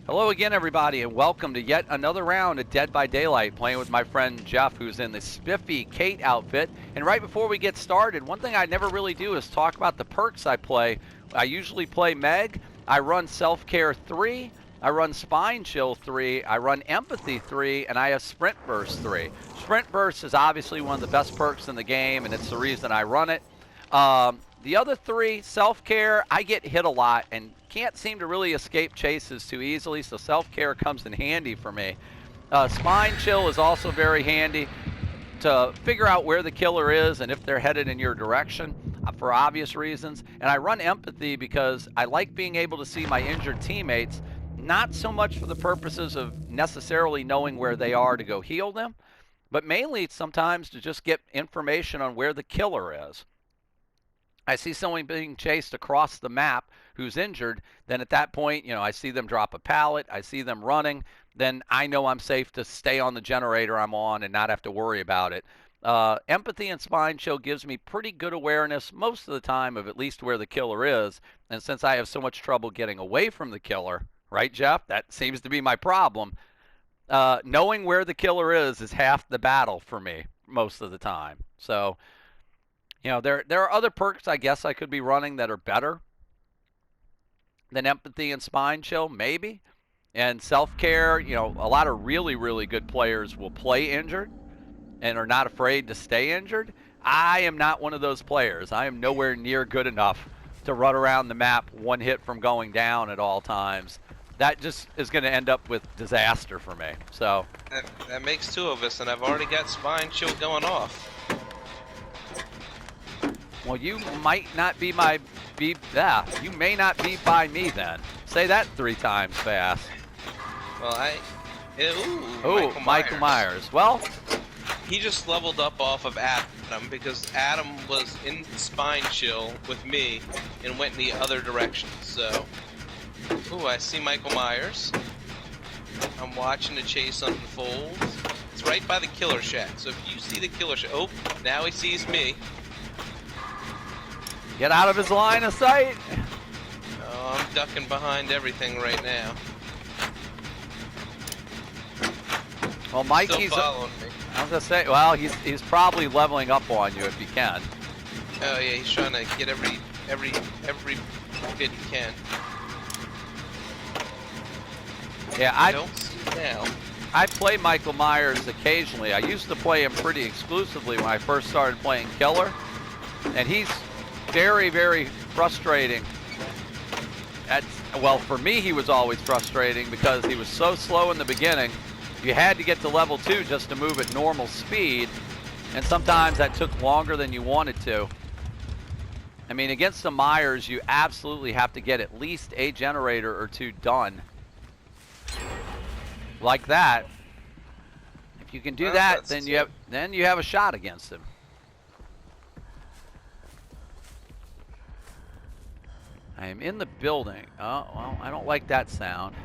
Hello again, everybody, and welcome to yet another round of Dead by Daylight, playing with my friend Jeff, who's in the spiffy Kate outfit. And right before we get started, one thing I never really do is talk about the perks I play. I usually play Meg, I run Self-Care 3, I run Spine Chill 3, I run Empathy 3, and I have Sprint Burst 3. Sprint Burst is obviously one of the best perks in the game, and it's the reason I run it. The other three, Self-Care, I get hit a lot and can't seem to really escape chases too easily, so Self-Care comes in handy for me. Spine Chill is also very handy to figure out where the killer is and if they're headed in your direction for obvious reasons. And I run Empathy because I like being able to see my injured teammates, not so much for the purposes of necessarily knowing where they are to go heal them, but mainly sometimes to just get information on where the killer is. I see someone being chased across the map who's injured, then at that point, I see them drop a pallet, I see them running, then I know I'm safe to stay on the generator I'm on and not have to worry about it. Empathy and Spine Chill gives me pretty good awareness most of the time of at least where the killer is, and since I have so much trouble getting away from the killer, right, Jeff? That seems to be my problem. Knowing where the killer is half the battle for me most of the time. So, there are other perks I guess I could be running that are better than Empathy and Spine Chill, maybe. And Self-Care, a lot of really, really good players will play injured and are not afraid to stay injured. I am not one of those players. I am nowhere near good enough to run around the map one hit from going down at all times. That just is going to end up with disaster for me. So that makes two of us, and I've already got Spine Chill going off. Well, you might not be you may not be by me then. Say that 3 times fast. Well, Michael Myers. Well, he just leveled up off of Adam because Adam was in Spine Chill with me and went in the other direction. So, I see Michael Myers. I'm watching the chase unfold. It's right by the killer shack. So if you see the killer shack, now he sees me. Get out of his line of sight. Oh, I'm ducking behind everything right now. Well, Mikey's following me. I was gonna say, well, he's probably leveling up on you if he can. Oh yeah, he's trying to get every bit he can. Yeah, I don't see now. I play Michael Myers occasionally. I used to play him pretty exclusively when I first started playing Killer, and he's very, very frustrating. Well, for me, he was always frustrating because he was so slow in the beginning. You had to get to level 2 just to move at normal speed, and sometimes that took longer than you wanted to. I mean, against the Myers, you absolutely have to get at least a generator or 2 done. Like that. If you can do that, then you have a shot against him. I am in the building. Oh, well, I don't like that sound.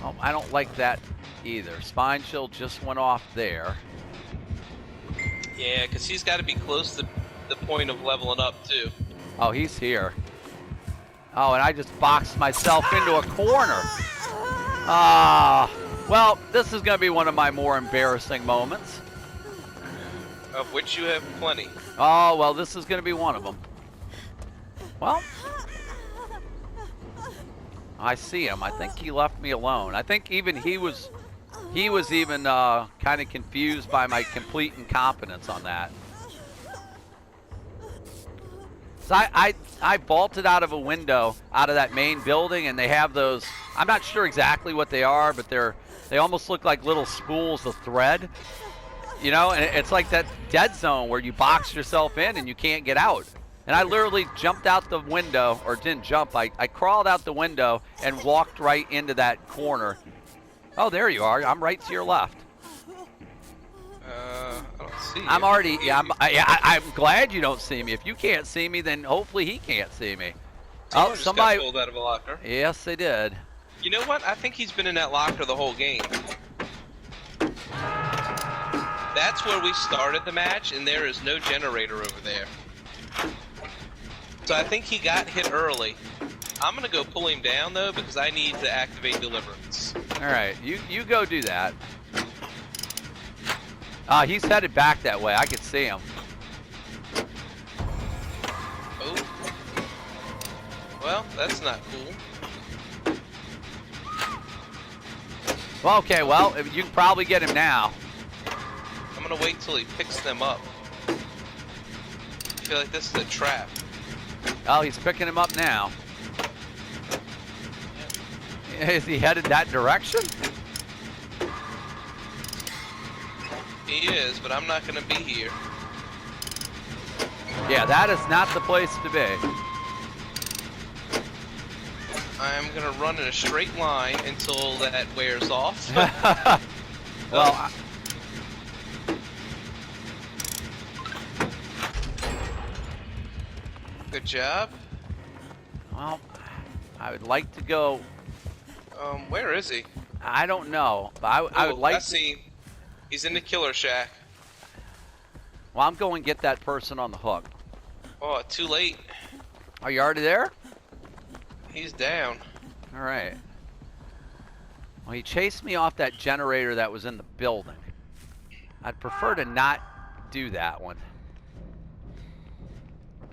Oh, I don't like that either. Spine Chill just went off there. Yeah, because he's got to be close to the point of leveling up, too. Oh, he's here. Oh, and I just boxed myself into a corner. Well, this is going to be one of my more embarrassing moments. Of which you have plenty. Oh, well, this is going to be one of them. Well, I see him. I think he left me alone. I think even he was even kind of confused by my complete incompetence on that. So I vaulted out of a window out of that main building, and they have those, I'm not sure exactly what they are, but they almost look like little spools of thread. And it's like that dead zone where you box yourself in and you can't get out. And I literally jumped out the window, or didn't jump, I crawled out the window and walked right into that corner. Oh, there you are. I'm right to your left. I don't see you. I'm already, I'm glad you don't see me. If you can't see me, then hopefully he can't see me. Someone just got pulled out of a locker. Yes, they did. You know what? I think he's been in that locker the whole game. That's where we started the match, and there is no generator over there. So I think he got hit early. I'm gonna go pull him down though because I need to activate Deliverance. All right, you go do that. He's headed back that way. I could see him. Oh. Well, that's not cool. Well, okay, well, you can probably get him now. I'm gonna wait till he picks them up. I feel like this is a trap. Oh, he's picking him up now. Is he headed that direction? He is, but I'm not gonna be here. Yeah, that is not the place to be. I'm gonna run in a straight line until that wears off. Well, Good job. well, I would like to go. Where is he? I don't know, but I would like I see. He's in the killer shack. Well, I'm going to get that person on the hook. Oh, too late. Are you already there? He's down. All right. Well, he chased me off that generator that was in the building. I'd prefer to not do that one.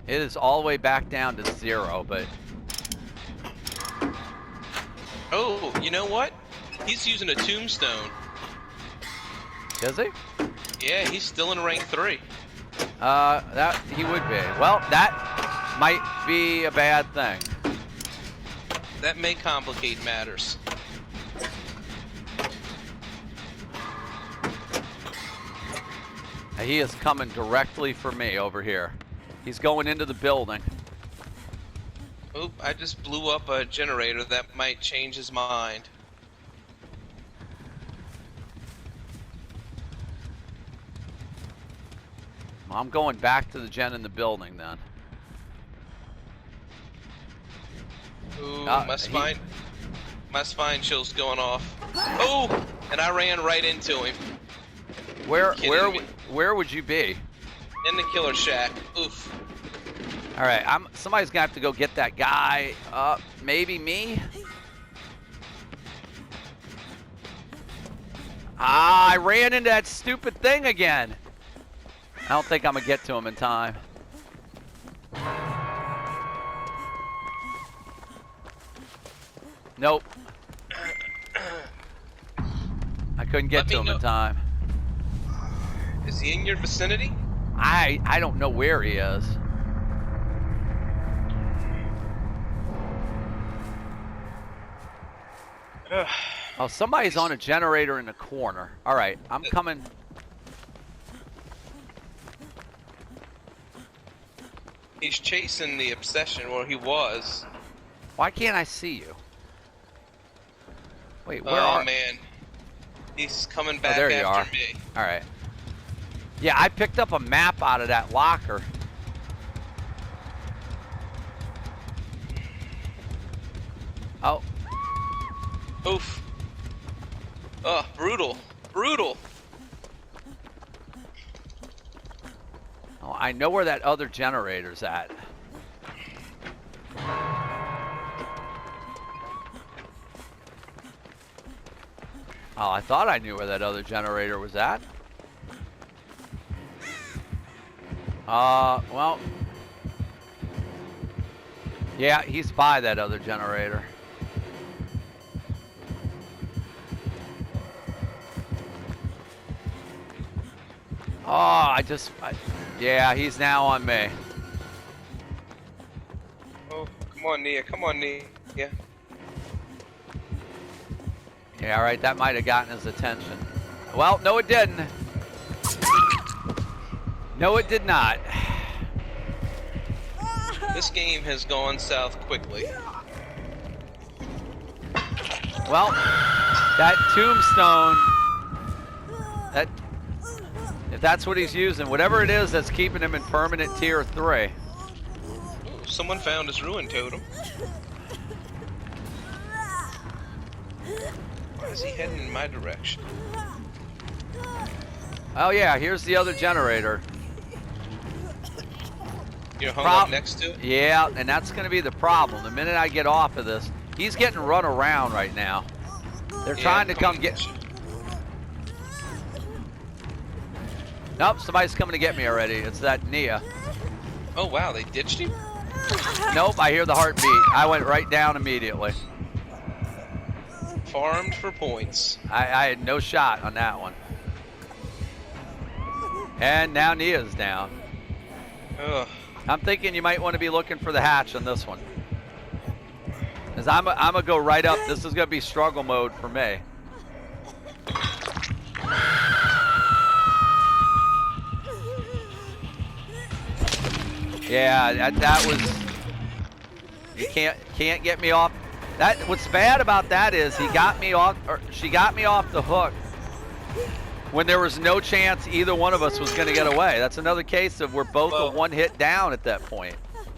It is all the way back down to 0, but... Oh, you know what? He's using a tombstone. Is he? Yeah, he's still in rank 3. That he would be. Well, that might be a bad thing. That may complicate matters. He is coming directly for me over here. He's going into the building. Oop, I just blew up a generator that might change his mind. I'm going back to the gen in the building then. Ooh, my spine chill's going off. Oh, and I ran right into him. Where would you be? In the killer shack. Oof. All right, somebody's gonna have to go get that guy. Maybe me. I ran into that stupid thing again. I don't think I'm gonna get to him in time. Nope. I couldn't get to him in time. Is he in your vicinity? I don't know where he is. Oh, somebody's on a generator in the corner. All right, I'm coming. He's chasing the obsession, or he was. Why can't I see you? Wait, where are? Oh man, he's coming back there you are. after me. All right. Yeah, I picked up a map out of that locker. Oh. Oof. Oh, brutal. Brutal. Oh, I know where that other generator's at. Oh, I thought I knew where that other generator was at. Well. Yeah, he's by that other generator. Oh, yeah, he's now on me. Oh, come on, Nia. Come on, Nia. Yeah. Yeah, all right, that might have gotten his attention. Well, no, it didn't. No, it did not. This game has gone south quickly. Well, that tombstone, if that's what he's using, whatever it is that's keeping him in permanent tier 3. Ooh, someone found his ruin totem. Why is he heading in my direction? Oh yeah, here's the other generator. You're hung up next to it? Yeah, and that's going to be the problem. The minute I get off of this, he's getting run around right now. They're trying to come get... Nope, somebody's coming to get me already. It's that Nia. Oh, wow, they ditched him? Nope, I hear the heartbeat. I went right down immediately. Farmed for points. I had no shot on that one. And now Nia's down. Ugh. I'm thinking you might want to be looking for the hatch on this one. Because I'm going to go right up. This is going to be struggle mode for me. Yeah, that was... You can't get me off. What's bad about that is he got me off, or she got me off the hook when there was no chance either one of us was going to get away. That's another case of we're both a one hit down at that point.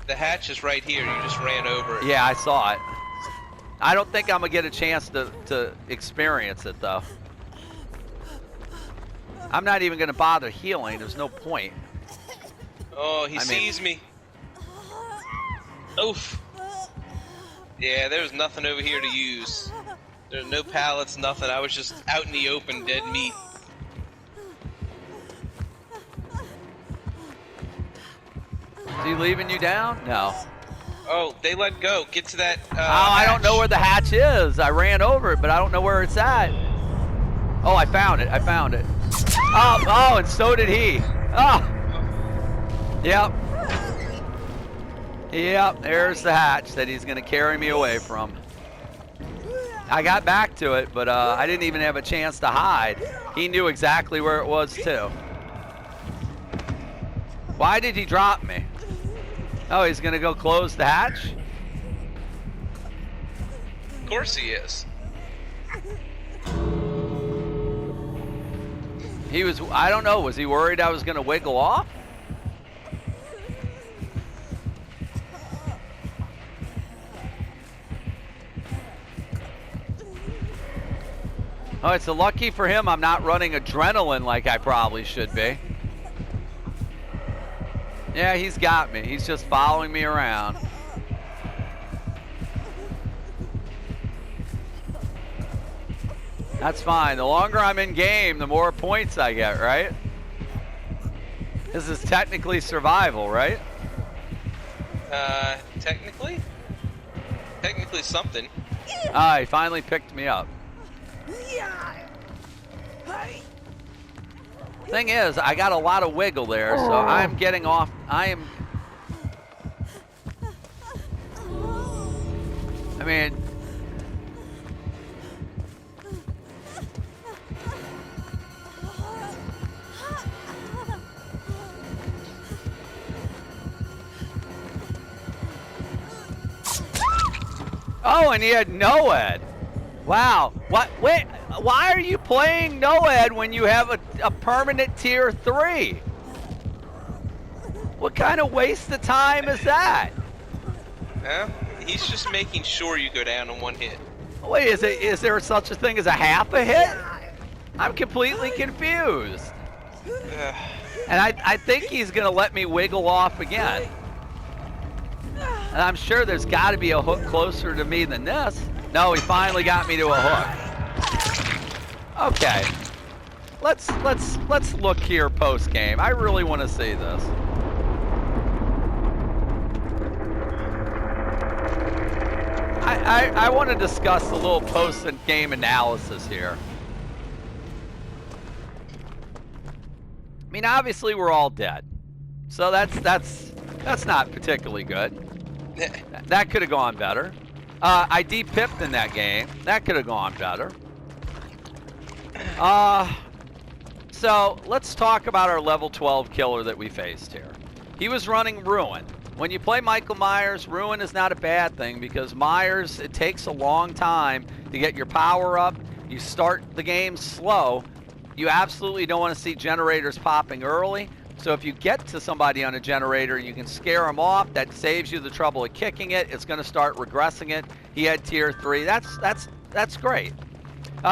The hatch is right here. You just ran over it. Yeah, I saw it. I don't think I'm going to get a chance to experience it, though. I'm not even going to bother healing. There's no point. Oh, he sees me. Oof. Yeah, there was nothing over here to use. There's no pallets, nothing. I was just out in the open, dead meat. Is he leaving you down? No. Oh, they let go. Get to that I don't know where the hatch is. I ran over it, but I don't know where it's at. Oh, I found it. I found it. Oh, and so did he. Oh. Yep. Yep, there's the hatch that he's going to carry me away from. I got back to it, but I didn't even have a chance to hide. He knew exactly where it was, too. Why did he drop me? Oh, he's going to go close the hatch? Of course he is. He was, I don't know, was he worried I was going to wiggle off? Oh, it's a lucky for him I'm not running adrenaline like I probably should be. Yeah, he's got me. He's just following me around. That's fine. The longer I'm in game, the more points I get, right? This is technically survival, right? Technically? Technically something. Ah, he finally picked me up. Thing is, I got a lot of wiggle there, so I'm getting off. I mean, oh, and he had NOED. Wow. What? Wait. Why are you playing NOED when you have a permanent tier 3? What kind of waste of time is that? He's just making sure you go down in one hit. Wait, is there such a thing as a half a hit? I'm completely confused. And I think he's going to let me wiggle off again. And I'm sure there's got to be a hook closer to me than this. No, he finally got me to a hook. Okay, let's look here post game. I really want to see this. I want to discuss a little post game analysis here. I mean, obviously we're all dead, so that's not particularly good. That could have gone better. I de-pipped in that game. That could have gone better. So let's talk about our level 12 killer that we faced here. He was running Ruin. When you play Michael Myers, Ruin is not a bad thing because Myers, it takes a long time to get your power up. You start the game slow. You absolutely don't want to see generators popping early. So if you get to somebody on a generator, you can scare them off. That saves you the trouble of kicking it. It's going to start regressing it. He had tier 3. That's great.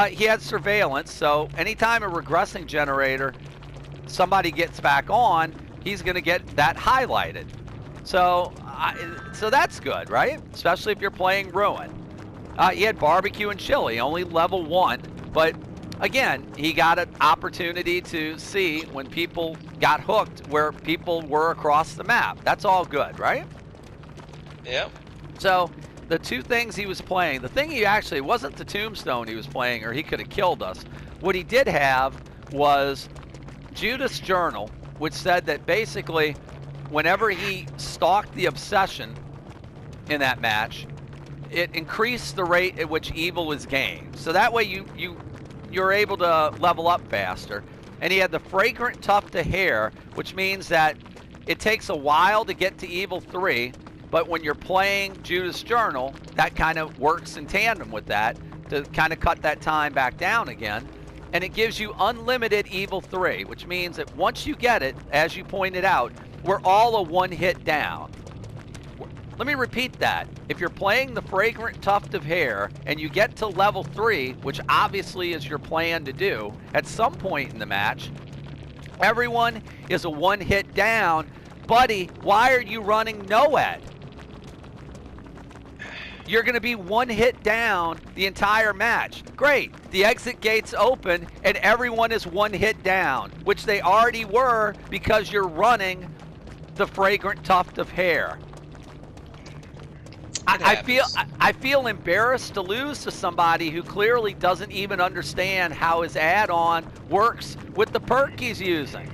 He had surveillance, so anytime a regressing generator, somebody gets back on, he's going to get that highlighted. So, so that's good, right? Especially if you're playing Ruin. He had barbecue and chili, only level 1, but again, he got an opportunity to see when people got hooked where people were across the map. That's all good, right? Yep. So the two things he was playing, the thing he actually wasn't the tombstone he was playing, or he could have killed us. What he did have was Judas' journal, which said that basically whenever he stalked the obsession in that match, it increased the rate at which evil was gained. So that way you're able to level up faster. And he had the Fragrant Tuft of Hair, which means that it takes a while to get to Evil 3, but when you're playing Judas' Journal, that kind of works in tandem with that to kind of cut that time back down again. And it gives you unlimited Evil 3, which means that once you get it, as you pointed out, we're all a one-hit down. Let me repeat that. If you're playing the Fragrant Tuft of Hair and you get to level 3, which obviously is your plan to do at some point in the match, everyone is a one-hit down. Buddy, why are you running NOED? You're going to be one hit down the entire match. Great. The exit gates open and everyone is one hit down, which they already were because you're running the Fragrant Tuft of Hair. I feel embarrassed to lose to somebody who clearly doesn't even understand how his add-on works with the perk he's using.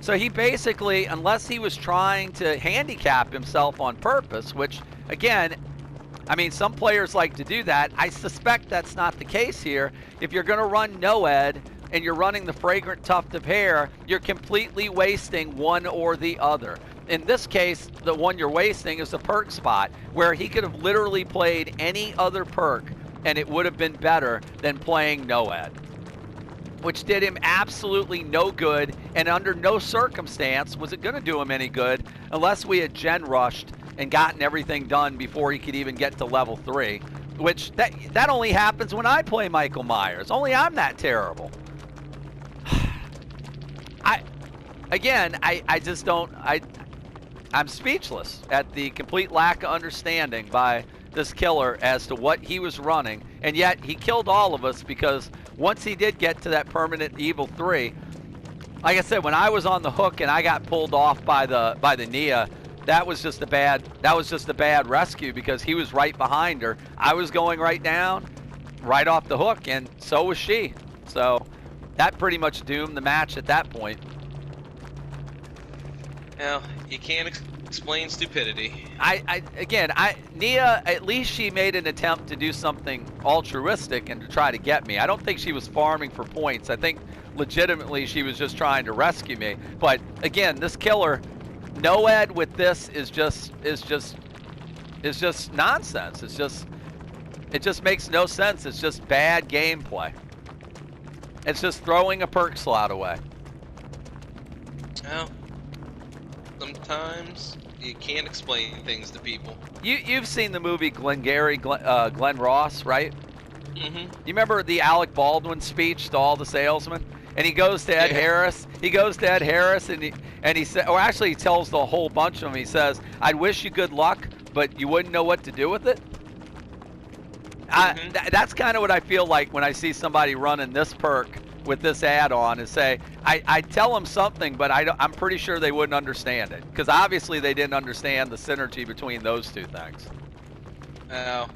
So he basically, unless he was trying to handicap himself on purpose, which again, I mean, some players like to do that. I suspect that's not the case here. If you're going to run NOED and you're running the Fragrant Tuft of Hair, you're completely wasting one or the other. In this case, the one you're wasting is the perk spot, where he could have literally played any other perk and it would have been better than playing NOED, which did him absolutely no good, and under no circumstance was it going to do him any good unless we had gen rushed and gotten everything done before he could even get to level 3, which that only happens when I play Michael Myers. Only I'm that terrible. I just don't, I'm speechless at the complete lack of understanding by this killer as to what he was running, and yet he killed all of us because once he did get to that permanent Evil 3, like I said, when I was on the hook and I got pulled off by the Nia, that was just a bad rescue because he was right behind her. I was going right down, right off the hook, and so was she. So that pretty much doomed the match at that point. Well, you can't explain stupidity. Nia, at least she made an attempt to do something altruistic and to try to get me. I don't think she was farming for points. I think legitimately she was just trying to rescue me. But again, this killer, NOED with this is just nonsense. It just makes no sense. It's just bad gameplay. It's just throwing a perk slot away. Well, sometimes you can't explain things to people. You've seen the movie Glenn Ross, right? Mm-hmm. You remember the Alec Baldwin speech to all the salesmen? And he goes to Ed Harris. He goes to Ed Harris and he said, or actually he tells the whole bunch of them. He says, "I'd wish you good luck, but you wouldn't know what to do with it." That's kind of what I feel like when I see somebody running this perk with this add-on, and say, I tell them something, but I'm pretty sure they wouldn't understand it, because obviously they didn't understand the synergy between those two things. Well,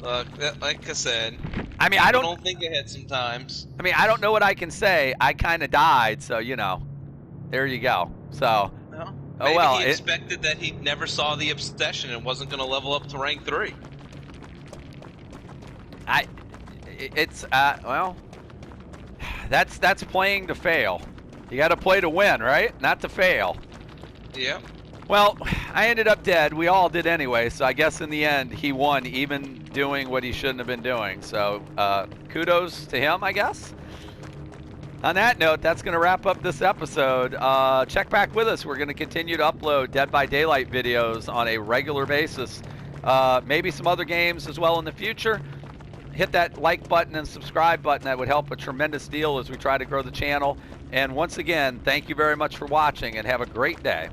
look, like I said, I mean, I don't think ahead sometimes. I mean, I don't know what I can say. I kind of died, so there you go. So, well, oh well. He expected that he never saw the obsession and wasn't going to level up to rank 3. Well, that's playing to fail. You got to play to win, right? Not to fail. Yeah. Well, I ended up dead. We all did anyway, so I guess in the end he won, even doing what he shouldn't have been doing. So kudos to him, I guess. On that note, that's going to wrap up this episode. Check back with us. We're going to continue to upload Dead by Daylight videos on a regular basis. Maybe some other games as well in the future. Hit that like button and subscribe button. That would help a tremendous deal as we try to grow the channel. And once again, thank you very much for watching, and have a great day.